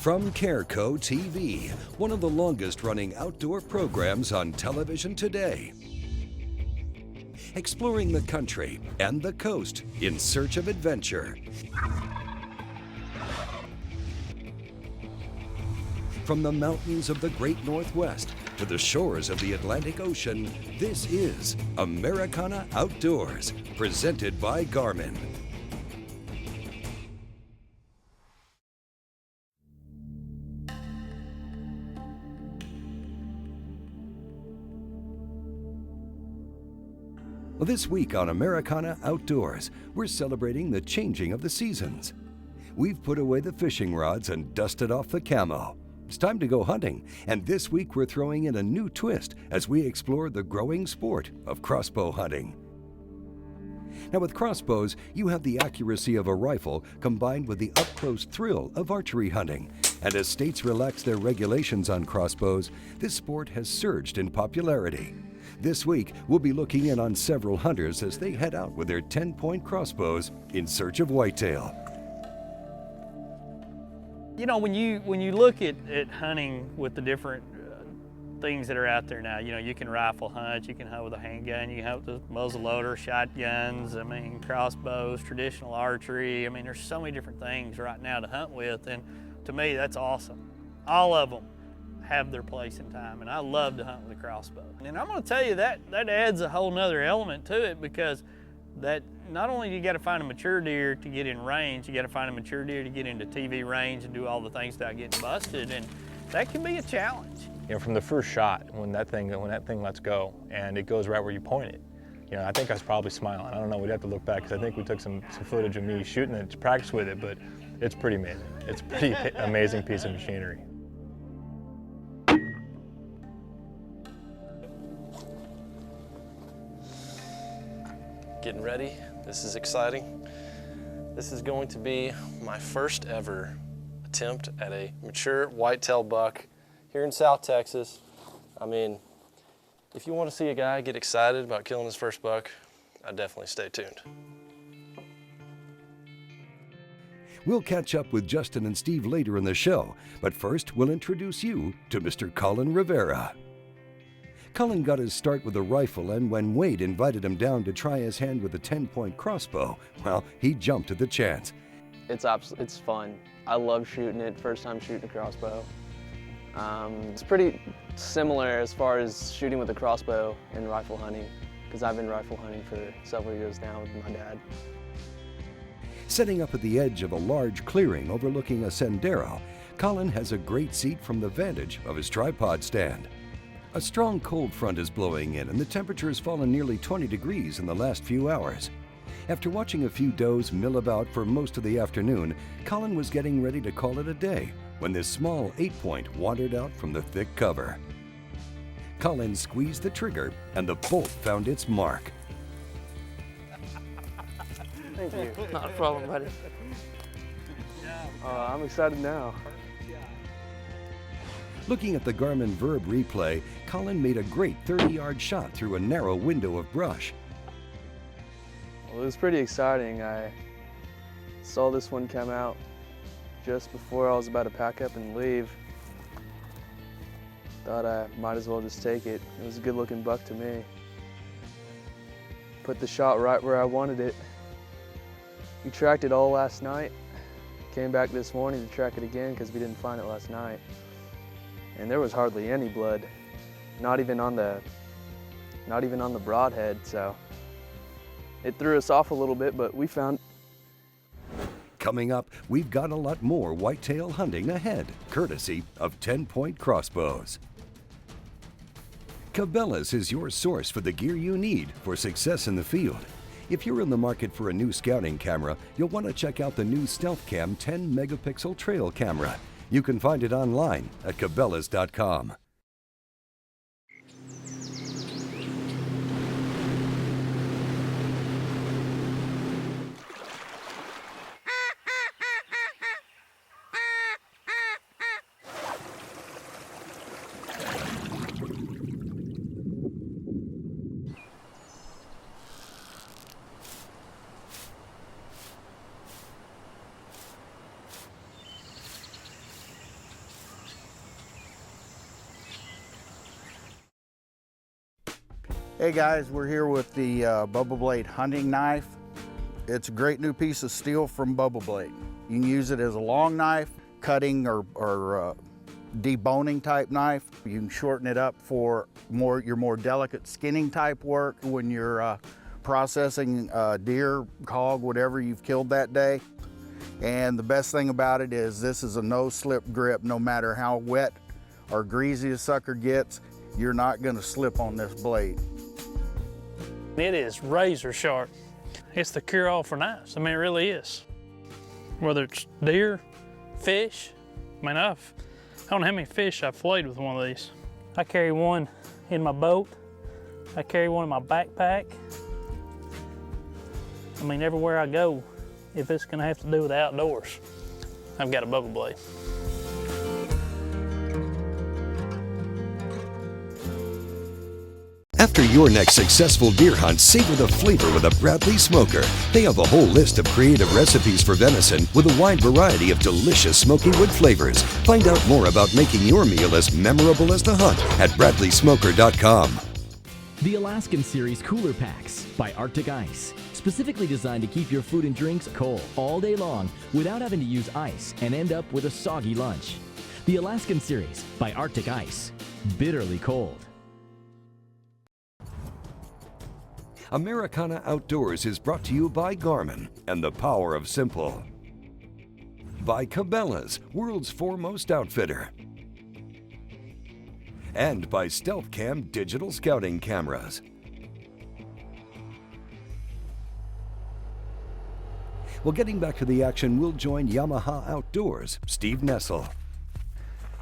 From Careco TV, one of the longest-running outdoor programs on television today. Exploring the country and the coast in search of adventure. From the mountains of the Great Northwest to the shores of the Atlantic Ocean, this is Americana Outdoors, presented by Garmin. This week on Americana Outdoors, we're celebrating the changing of the seasons. We've put away the fishing rods and dusted off the camo. It's time to go hunting, and this week we're throwing in a new twist as we explore the growing sport of crossbow hunting. Now with crossbows, you have the accuracy of a rifle combined with the up-close thrill of archery hunting. And as states relax their regulations on crossbows, this sport has surged in popularity. This week, we'll be looking in on several hunters as they head out with their 10-point crossbows in search of whitetail. You know, when you look at hunting with the different things that are out there now, you know, you can rifle hunt, you can hunt with a handgun, you can hunt with a muzzle loader, shotguns, I mean, crossbows, traditional archery. I mean, there's so many different things right now to hunt with, and to me, that's awesome. All of them have their place in time, and I love to hunt with a crossbow. And I'm going to tell you that adds a whole nother element to it, because that not only do you got to find a mature deer to get in range, you got to find a mature deer to get into TV range and do all the things without getting busted, and that can be a challenge. You know, from the first shot, when that thing lets go and it goes right where you point it, you know, I think I was probably smiling. I don't know, we'd have to look back, because I think we took some footage of me shooting it to practice with it, but it's pretty amazing. It's a pretty amazing piece of machinery. Getting ready. This is exciting. This is going to be my first ever attempt at a mature whitetail buck here in South Texas. I mean, if you want to see a guy get excited about killing his first buck, I'd definitely stay tuned. We'll catch up with Justin and Steve later in the show, but first we'll introduce you to Mr. Colin Rivera. Colin got his start with a rifle, and when Wade invited him down to try his hand with a 10-point crossbow, well, he jumped at the chance. It's fun. I love shooting it, first time shooting a crossbow. It's pretty similar as far as shooting with a crossbow and rifle hunting, because I've been rifle hunting for several years now with my dad. Setting up at the edge of a large clearing overlooking a sendero, Colin has a great seat from the vantage of his tripod stand. A strong cold front is blowing in, and the temperature has fallen nearly 20 degrees in the last few hours. After watching a few does mill about for most of the afternoon, Colin was getting ready to call it a day when this small 8-point wandered out from the thick cover. Colin squeezed the trigger, and the bolt found its mark. Thank you. Not a problem, buddy. I'm excited now. Looking at the Garmin Verb replay, Colin made a great 30-yard shot through a narrow window of brush. Well, it was pretty exciting. I saw this one come out just before I was about to pack up and leave. Thought I might as well just take it. It was a good-looking buck to me. Put the shot right where I wanted it. We tracked it all last night. Came back this morning to track it again because we didn't find it last night. And there was hardly any blood, not even on the broadhead, so it threw us off a little bit, but we found. Coming up, we've got a lot more whitetail hunting ahead, courtesy of 10-point crossbows. Cabela's is your source for the gear you need for success in the field. If you're in the market for a new scouting camera, you'll want to check out the new Stealth Cam 10-megapixel trail camera. You can find it online at cabela's.com. Hey guys, we're here with the Bubble Blade hunting knife. It's a great new piece of steel from Bubble Blade. You can use it as a long knife, cutting or deboning type knife. You can shorten it up for your more delicate skinning type work when you're processing deer, hog, whatever you've killed that day. And the best thing about it is this is a no-slip grip. No matter how wet or greasy a sucker gets, you're not gonna slip on this blade. It is razor sharp. It's the cure-all for knives. I mean, it really is. Whether it's deer, fish, I mean, I don't know how many fish I've filleted with one of these. I carry one in my boat. I carry one in my backpack. I mean, everywhere I go, if it's gonna have to do with the outdoors, I've got a Bubble Blade. After your next successful deer hunt, savor the flavor with a Bradley Smoker. They have a whole list of creative recipes for venison with a wide variety of delicious smoky wood flavors. Find out more about making your meal as memorable as the hunt at bradleysmoker.com. The Alaskan Series Cooler Packs by Arctic Ice. Specifically designed to keep your food and drinks cold all day long without having to use ice and end up with a soggy lunch. The Alaskan Series by Arctic Ice. Bitterly cold. Americana Outdoors is brought to you by Garmin and the power of simple. By Cabela's, world's foremost outfitter. And by Stealth Cam digital scouting cameras. Well, getting back to the action, we'll join Yamaha Outdoors' Steve Nessl.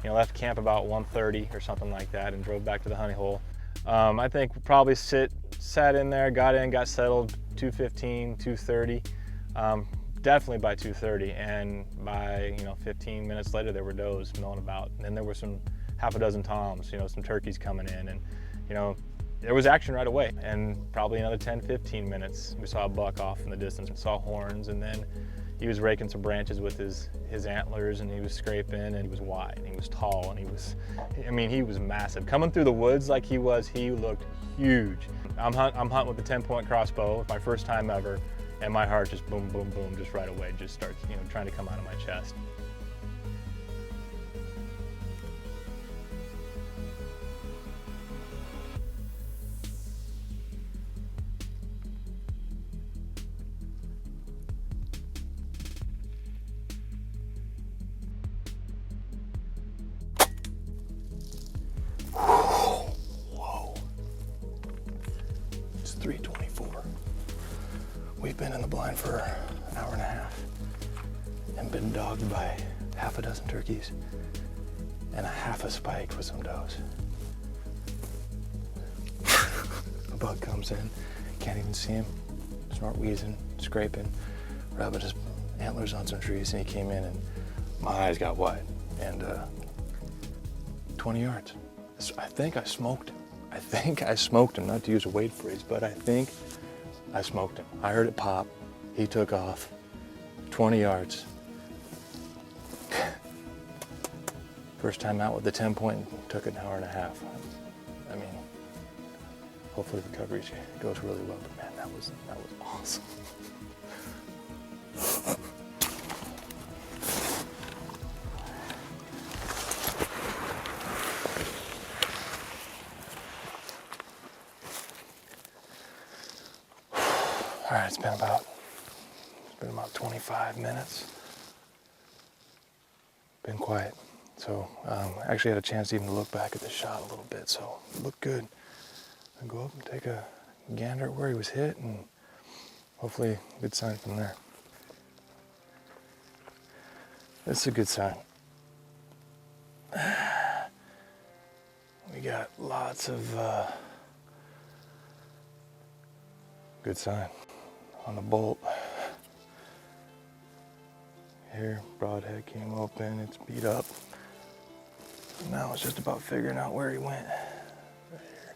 You know, left camp about 1:30 or something like that and drove back to the honey hole. I think we probably sat in there, got in, got settled 2:15, 2:30, definitely by 2:30, and by 15 minutes later there were does milling about, and then there were some half a dozen toms, some turkeys coming in, and there was action right away. And probably another 10, 15 minutes we saw a buck off in the distance and saw horns, and then he was raking some branches with his antlers, and he was scraping, and he was wide, and he was tall, and he was massive. Coming through the woods like he looked huge. I'm hunting with a 10-point crossbow, my first time ever, and my heart just boom, boom, boom, just right away, just starts, trying to come out of my chest. It's 3:24. We've been in the blind for an hour and a half and been dogged by half a dozen turkeys and a half a spike with some does. A bug comes in, can't even see him, snort wheezing, scraping, rubbing his antlers on some trees, and he came in and my eyes got wide, and 20 yards. I think I smoked him, not to use a Wade phrase, but I think I smoked him. I heard it pop, he took off, 20 yards. First time out with the 10-point, took an hour and a half. I mean, hopefully recovery goes really well, but man, that was awesome. All right, it's been about 25 minutes. Been quiet. So I actually had a chance even to look back at the shot a little bit, so it looked good. I'll go up and take a gander at where he was hit, and hopefully a good sign from there. That's a good sign. We got lots of good sign on the bolt. Here, broadhead came open, it's beat up. Now it's just about figuring out where he went. Right here.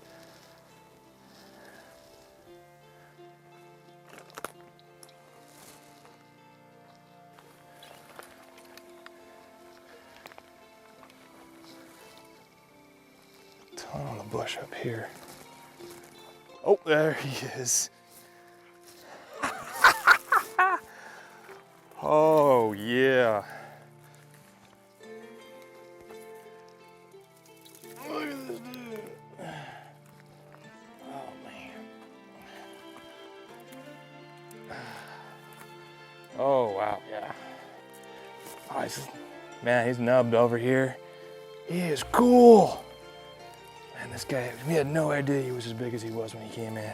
Ton on the bush up here. Oh, there he is. Oh, yeah. Look at this dude. Oh, man. Oh, wow, yeah. Oh, he's nubbed over here. He is cool. Man, this guy, we had no idea he was as big as he was when he came in.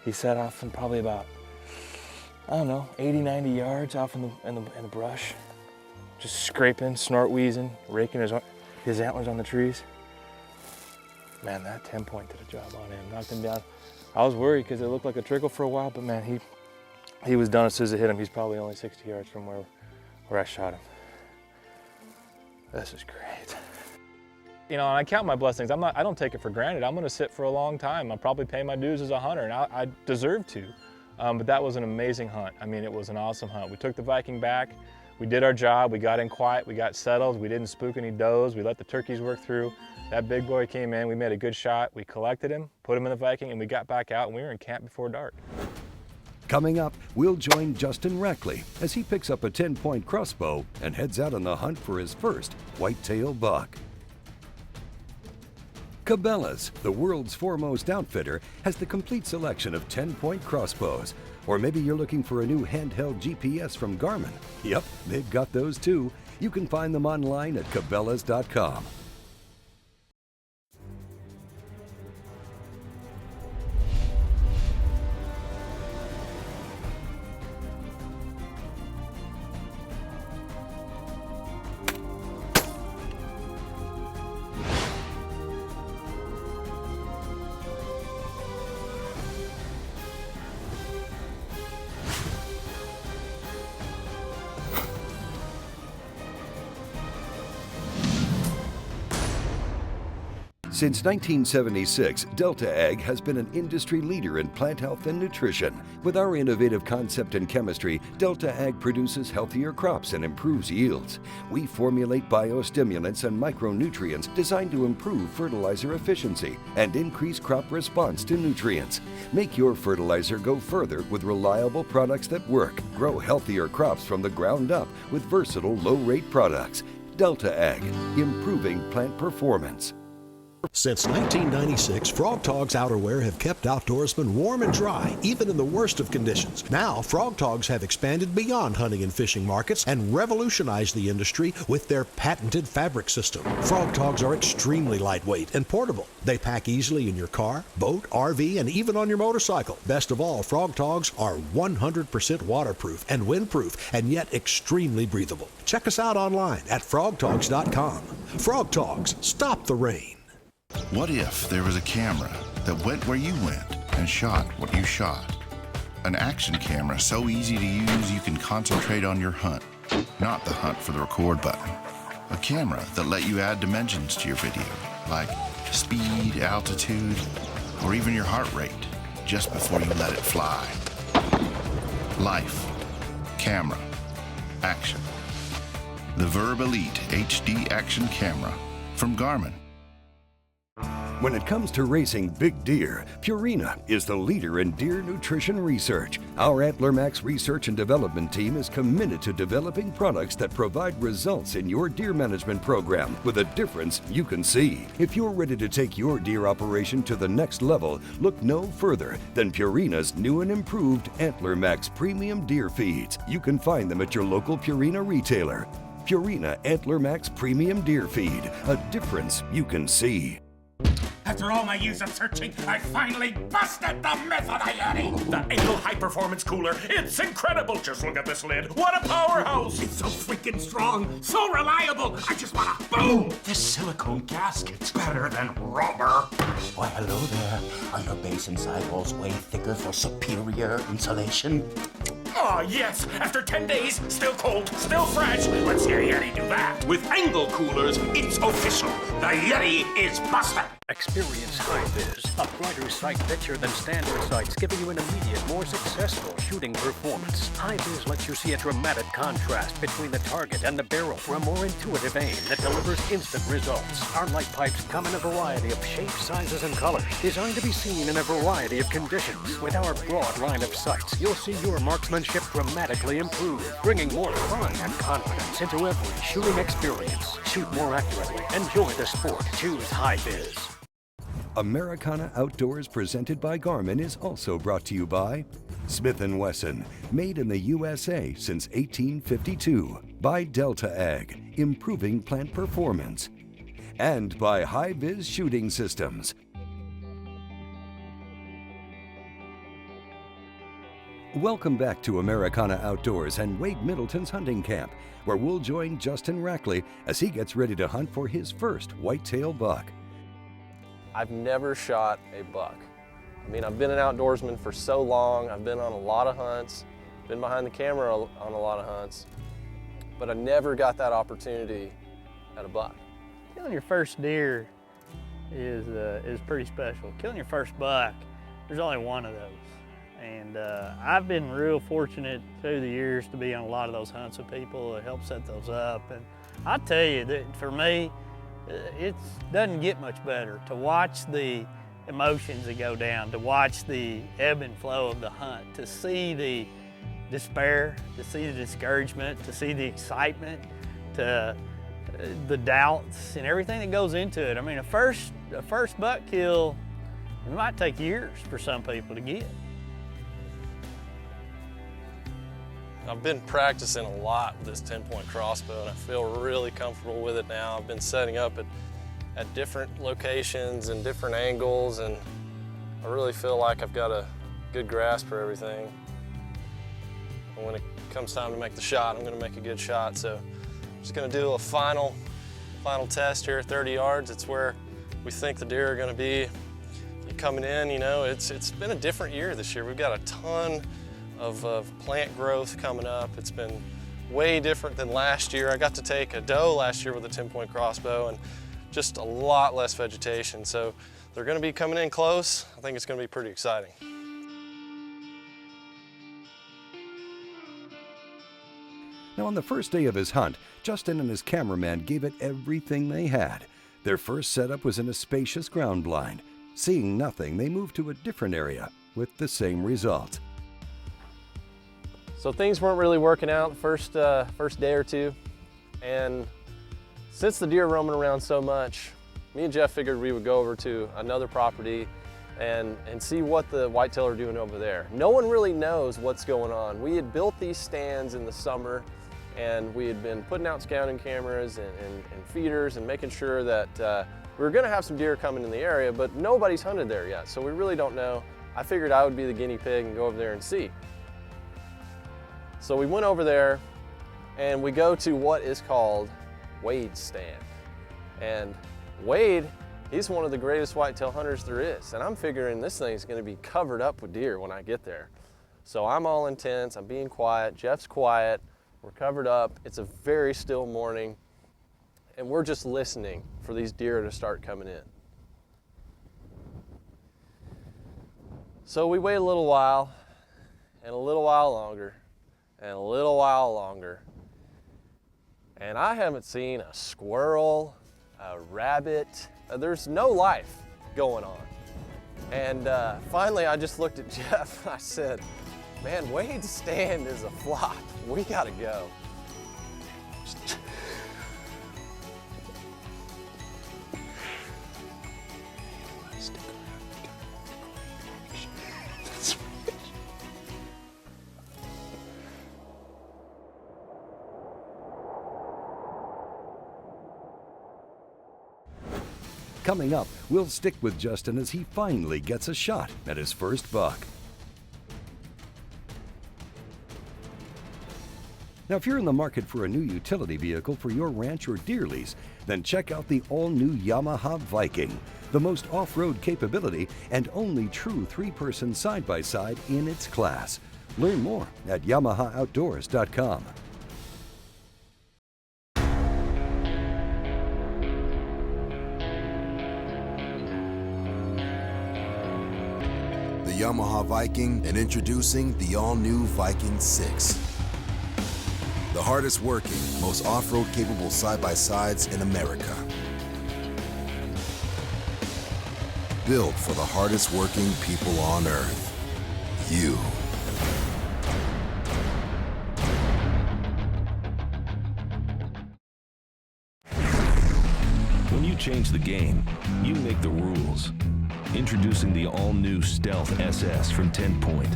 He set off from probably about, I don't know, 80, 90 yards off in the brush. Just scraping, snort wheezing, raking his antlers on the trees. Man, that 10-point did a job on him, knocked him down. I was worried because it looked like a trickle for a while, but man, he was done as soon as it hit him. He's probably only 60 yards from where I shot him. This is great. You know, and I count my blessings. I don't take it for granted. I'm gonna sit for a long time. I'll probably pay my dues as a hunter, and I deserve to. But that was an amazing hunt. I mean, it was an awesome hunt. We took the Viking back. We did our job. We got in quiet. We got settled. We didn't spook any does. We let the turkeys work through. That big boy came in. We made a good shot. We collected him, put him in the Viking, and we got back out, and we were in camp before dark. Coming up, we'll join Justin Rackley as he picks up a 10-point crossbow and heads out on the hunt for his first whitetail buck. Cabela's, the world's foremost outfitter, has the complete selection of 10-point crossbows. Or maybe you're looking for a new handheld GPS from Garmin. Yep, they've got those too. You can find them online at cabela's.com. Since 1976, Delta Ag has been an industry leader in plant health and nutrition. With our innovative concept and chemistry, Delta Ag produces healthier crops and improves yields. We formulate biostimulants and micronutrients designed to improve fertilizer efficiency and increase crop response to nutrients. Make your fertilizer go further with reliable products that work. Grow healthier crops from the ground up with versatile low-rate products. Delta Ag, improving plant performance. Since 1996, Frog Togs outerwear have kept outdoorsmen warm and dry, even in the worst of conditions. Now, Frog Togs have expanded beyond hunting and fishing markets and revolutionized the industry with their patented fabric system. Frog Togs are extremely lightweight and portable. They pack easily in your car, boat, RV, and even on your motorcycle. Best of all, Frog Togs are 100% waterproof and windproof, and yet extremely breathable. Check us out online at frogtogs.com. Frog Togs, stop the rain. What if there was a camera that went where you went and shot what you shot? An action camera so easy to use you can concentrate on your hunt, not the hunt for the record button. A camera that let you add dimensions to your video, like speed, altitude, or even your heart rate, just before you let it fly. Life, camera, action. The Verb Elite HD Action Camera from Garmin. When it comes to racing big deer, Purina is the leader in deer nutrition research. Our Antler Max research and development team is committed to developing products that provide results in your deer management program with a difference you can see. If you're ready to take your deer operation to the next level, look no further than Purina's new and improved Antler Max Premium Deer Feeds. You can find them at your local Purina retailer. Purina Antler Max Premium Deer Feed, a difference you can see. After all my years of searching, I finally busted the myth of the Yeti! The Engel High Performance Cooler, it's incredible! Just look at this lid, what a powerhouse! It's so freaking strong, so reliable, I just wanna boom! This silicone gasket's better than rubber! Why, hello there. Are your base and sidewalls way thicker for superior insulation? Oh, yes! After 10 days, still cold, still fresh. Let's see a Yeti do that. With Engel coolers, it's official. The Yeti is busted. Experience high vis, a brighter sight picture than standard sights, giving you an immediate, more successful shooting performance. High vis lets you see a dramatic contrast between the target and the barrel for a more intuitive aim that delivers instant results. Our light pipes come in a variety of shapes, sizes, and colors, designed to be seen in a variety of conditions. With our broad line of sights, you'll see your marksmanship dramatically improve, bringing more fun and confidence into every shooting experience. Shoot more accurately. Enjoy the sport. Choose high vis. Americana Outdoors, presented by Garmin, is also brought to you by Smith & Wesson, made in the USA since 1852, by Delta Ag, improving plant performance, and by High Vis Shooting Systems. Welcome back to Americana Outdoors and Wade Middleton's hunting camp, where we'll join Justin Rackley as he gets ready to hunt for his first whitetail buck. I've never shot a buck. I mean, I've been an outdoorsman for so long. I've been on a lot of hunts, been behind the camera on a lot of hunts, but I never got that opportunity at a buck. Killing your first deer is pretty special. Killing your first buck, there's only one of those. And I've been real fortunate through the years to be on a lot of those hunts with people that help set those up. And I tell you that for me, it doesn't get much better to watch the emotions that go down, to watch the ebb and flow of the hunt, to see the despair, to see the discouragement, to see the excitement, to the doubts and everything that goes into it. I mean, a first buck kill, it might take years for some people to get. I've been practicing a lot with this 10-point crossbow, and I feel really comfortable with it now. I've been setting up at different locations and different angles, and I really feel like I've got a good grasp for everything. And when it comes time to make the shot, I'm gonna make a good shot. So I'm just gonna do a final test here at 30 yards. It's where we think the deer are gonna be coming in. You know, it's been a different year this year. We've got a ton of plant growth coming up. It's been way different than last year. I got to take a doe last year with a 10-point crossbow and just a lot less vegetation. So they're gonna be coming in close. I think it's gonna be pretty exciting. Now, on the first day of his hunt, Justin and his cameraman gave it everything they had. Their first setup was in a spacious ground blind. Seeing nothing, they moved to a different area with the same result. So things weren't really working out the first day or two, and since the deer are roaming around so much, me and Jeff figured we would go over to another property and see what the whitetail are doing over there. No one really knows what's going on. We had built these stands in the summer, and we had been putting out scouting cameras and feeders and making sure that we were gonna have some deer coming in the area, but nobody's hunted there yet, so we really don't know. I figured I would be the guinea pig and go over there and see. So we went over there and we go to what is called Wade's stand. And Wade, he's one of the greatest whitetail hunters there is. And I'm figuring this thing's gonna be covered up with deer when I get there. So I'm all intense, I'm being quiet, Jeff's quiet, we're covered up. It's a very still morning and we're just listening for these deer to start coming in. So we wait a little while and a little while longer and a little while longer. And I haven't seen a squirrel, a rabbit. There's no life going on. And finally I just looked at Jeff and I said, man, Wade's stand is a flop. We gotta go. Coming up, we'll stick with Justin as he finally gets a shot at his first buck. Now, if you're in the market for a new utility vehicle for your ranch or deer lease, then check out the all-new Yamaha Viking, the most off-road capability and only true three-person side-by-side in its class. Learn more at YamahaOutdoors.com. Yamaha Viking and introducing the all-new Viking 6. The hardest working, most off-road capable side-by-sides in America. Built for the hardest working people on earth. You. When you change the game, you make the rules. Introducing the all-new Stealth SS from 10 Point,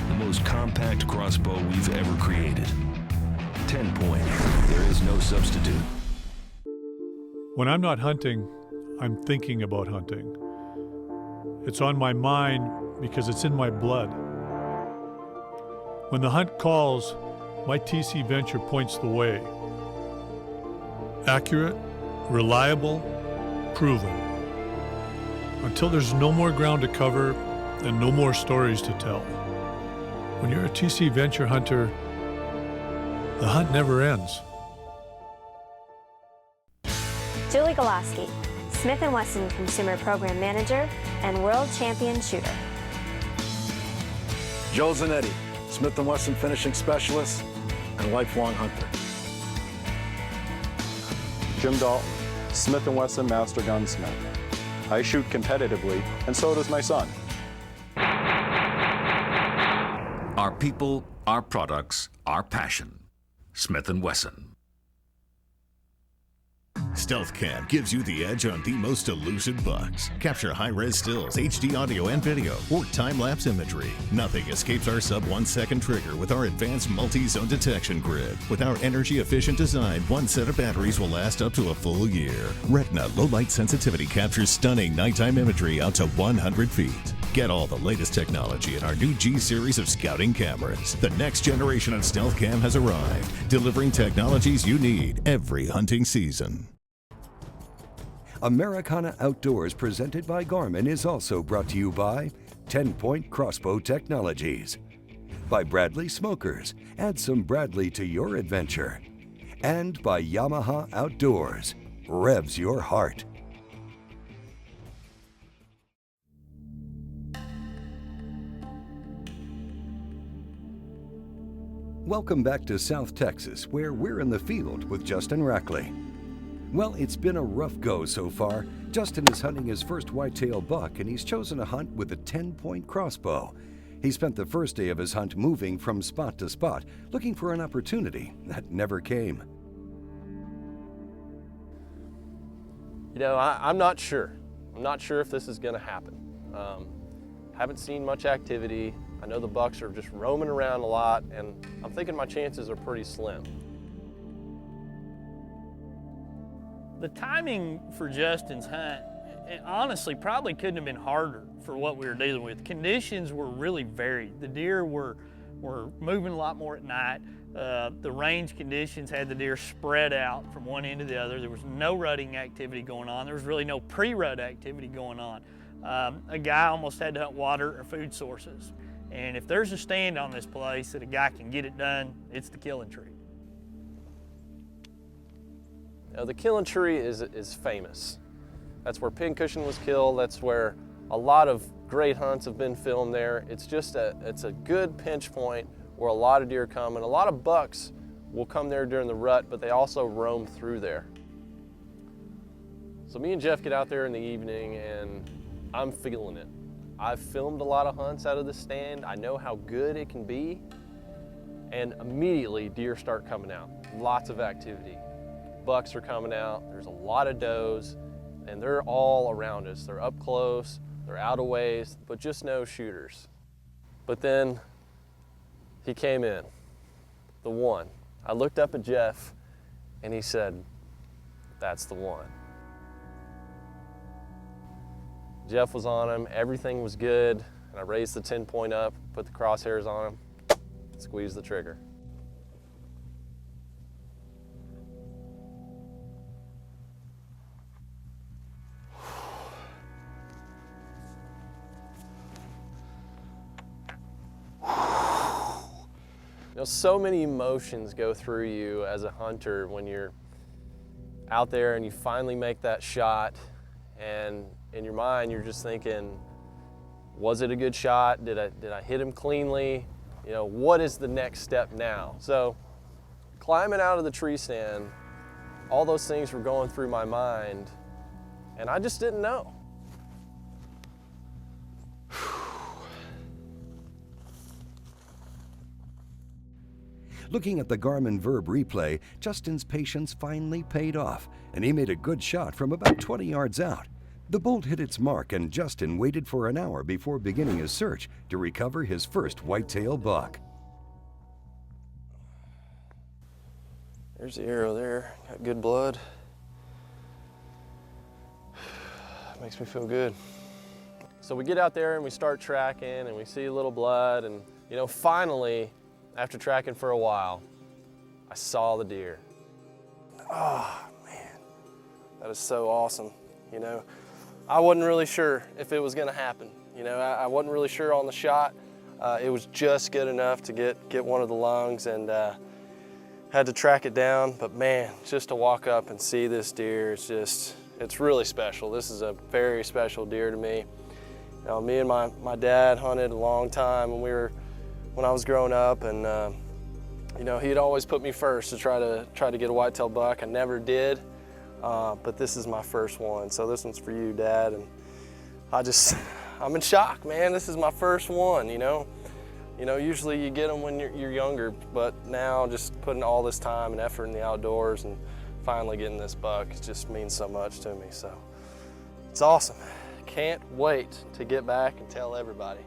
the most compact crossbow we've ever created. 10 Point, there is no substitute. When I'm not hunting, I'm thinking about hunting. It's on my mind because it's in my blood. When the hunt calls, my TC Venture points the way. Accurate, reliable, proven. Until there's no more ground to cover and no more stories to tell. When you're a TC Venture hunter, the hunt never ends. Julie Golaski, Smith & Wesson Consumer Program Manager and World Champion Shooter. Joe Zanetti, Smith & Wesson Finishing Specialist and lifelong hunter. Jim Dalton, Smith & Wesson Master Gunsmith. I shoot competitively, and so does my son. Our people, our products, our passion. Smith & Wesson. Stealth Cam gives you the edge on the most elusive bucks. Capture high-res stills, HD audio and video, or time-lapse imagery. Nothing escapes our sub-1 second trigger with our advanced multi-zone detection grid. With our energy-efficient design, one set of batteries will last up to a full year. Retina low-light sensitivity captures stunning nighttime imagery out to 100 feet. Get all the latest technology in our new G series of scouting cameras. The next generation of Stealth Cam has arrived, delivering technologies you need every hunting season. Americana Outdoors, presented by Garmin, is also brought to you by 10 Point Crossbow Technologies, by Bradley Smokers, add some Bradley to your adventure, and by Yamaha Outdoors, revs your heart. Welcome back to South Texas, where we're in the field with Justin Rackley. Well, it's been a rough go so far. Justin is hunting his first whitetail buck, and he's chosen a hunt with a 10-point crossbow. He spent the first day of his hunt moving from spot to spot, looking for an opportunity that never came. You know, I'm not sure. I'm not sure if this is going to happen. Haven't seen much activity. I know the bucks are just roaming around a lot, and I'm thinking my chances are pretty slim. The timing for Justin's hunt, honestly, probably couldn't have been harder for what we were dealing with. Conditions were really varied. The deer were moving a lot more at night. The range conditions had the deer spread out from one end to the other. There was no rutting activity going on. There was really no pre-rut activity going on. A guy almost had to hunt water or food sources. And if there's a stand on this place that a guy can get it done, it's the Killing Tree. Now, the Killing Tree is famous. That's where Pincushion was killed. That's where a lot of great hunts have been filmed there. It's just it's a good pinch point where a lot of deer come, and a lot of bucks will come there during the rut, but they also roam through there. So me and Jeff get out there in the evening, and I'm feeling it. I've filmed a lot of hunts out of this stand. I know how good it can be, and immediately deer start coming out. Lots of activity. Bucks are coming out, there's a lot of does, and they're all around us. They're up close, they're out of ways, but just no shooters. But then he came in, the one. I looked up at Jeff, and he said, "That's the one." Jeff was on him, everything was good, and I raised the 10-point up, put the crosshairs on him, squeezed the trigger. You know, so many emotions go through you as a hunter when you're out there and you finally make that shot, and in your mind you're just thinking, Was it a good shot? Did I hit him cleanly? You know, what is the next step now? So climbing out of the tree stand, all those things were going through my mind, and I just didn't know. Looking at the Garmin Verb replay, Justin's patience finally paid off, and he made a good shot from about 20 yards out. The bolt hit its mark, and Justin waited for an hour before beginning his search to recover his first whitetail buck. There's the arrow there, got good blood. Makes me feel good. So we get out there and we start tracking and we see a little blood, and you know, finally, after tracking for a while, I saw the deer. Oh man, that is so awesome. You know, I wasn't really sure if it was gonna happen. You know, I wasn't really sure on the shot. It was just good enough to get one of the lungs, and had to track it down, but man, just to walk up and see this deer, it's really special. This is a very special deer to me. You know, me and my dad hunted a long time when I was growing up, and you know, he'd always put me first to try to get a whitetail buck. I never did, but this is my first one. So this one's for you, Dad, and I'm in shock, man. This is my first one, you know. You know, usually you get them when you're younger, but now just putting all this time and effort in the outdoors and finally getting this buck, it just means so much to me. So it's awesome. Can't wait to get back and tell everybody.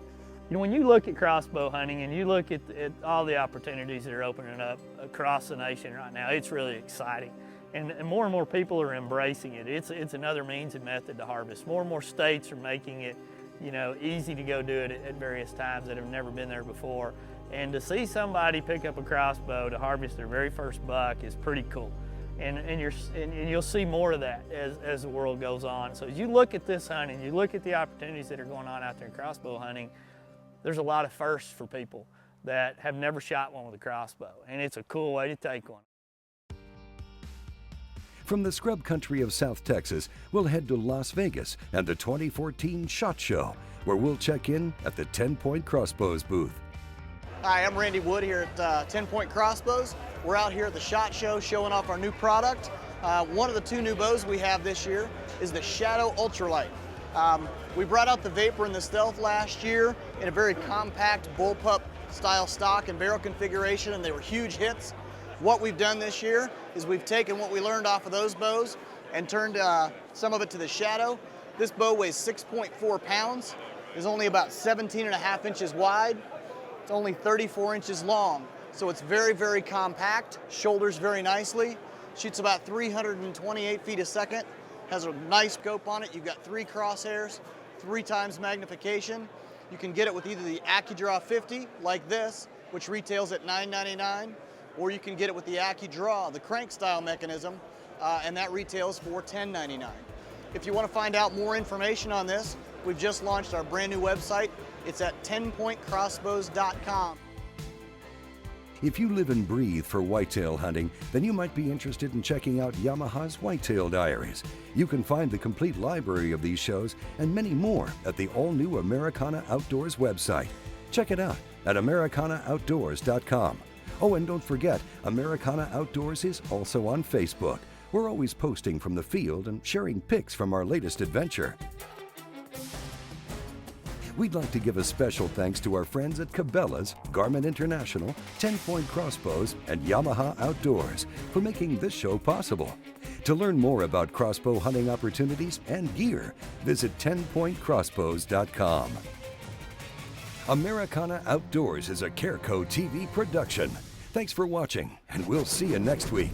You know, when you look at crossbow hunting and you look at all the opportunities that are opening up across the nation right now, it's really exciting. And more people are embracing it. It's another means and method to harvest. More and more states are making it, you know, easy to go do it at various times that have never been there before. And to see somebody pick up a crossbow to harvest their very first buck is pretty cool. And you'll see more of that as the world goes on. So as you look at this hunting, you look at the opportunities that are going on out there in crossbow hunting, there's a lot of firsts for people that have never shot one with a crossbow, and it's a cool way to take one. From the scrub country of South Texas, we'll head to Las Vegas and the 2014 SHOT Show, where we'll check in at the 10 Point Crossbows booth. Hi, I'm Randy Wood here at 10 Point Crossbows. We're out here at the SHOT Show showing off our new product. One of the two new bows we have this year is the Shadow Ultralight. We brought out the Vapor and the Stealth last year in a very compact bullpup style stock and barrel configuration, and they were huge hits. What we've done this year is we've taken what we learned off of those bows and turned some of it to the Shadow. This bow weighs 6.4 pounds, is only about 17.5 inches wide. It's only 34 inches long, so it's very, very compact, shoulders very nicely, shoots about 328 feet a second, has a nice scope on it. You've got 3 crosshairs, 3 times magnification. You can get it with either the AccuDraw 50, like this, which retails at $9.99, or you can get it with the AccuDraw, the crank style mechanism, and that retails for $10.99. If you want to find out more information on this, we've just launched our brand new website. It's at 10pointcrossbows.com. If you live and breathe for whitetail hunting, then you might be interested in checking out Yamaha's Whitetail Diaries. You can find the complete library of these shows and many more at the all-new Americana Outdoors website. Check it out at americanaaoutdoors.com. Oh, and don't forget, Americana Outdoors is also on Facebook. We're always posting from the field and sharing pics from our latest adventure. We'd like to give a special thanks to our friends at Cabela's, Garmin International, 10 Point Crossbows, and Yamaha Outdoors for making this show possible. To learn more about crossbow hunting opportunities and gear, visit 10pointcrossbows.com. Americana Outdoors is a Careco TV production. Thanks for watching, and we'll see you next week.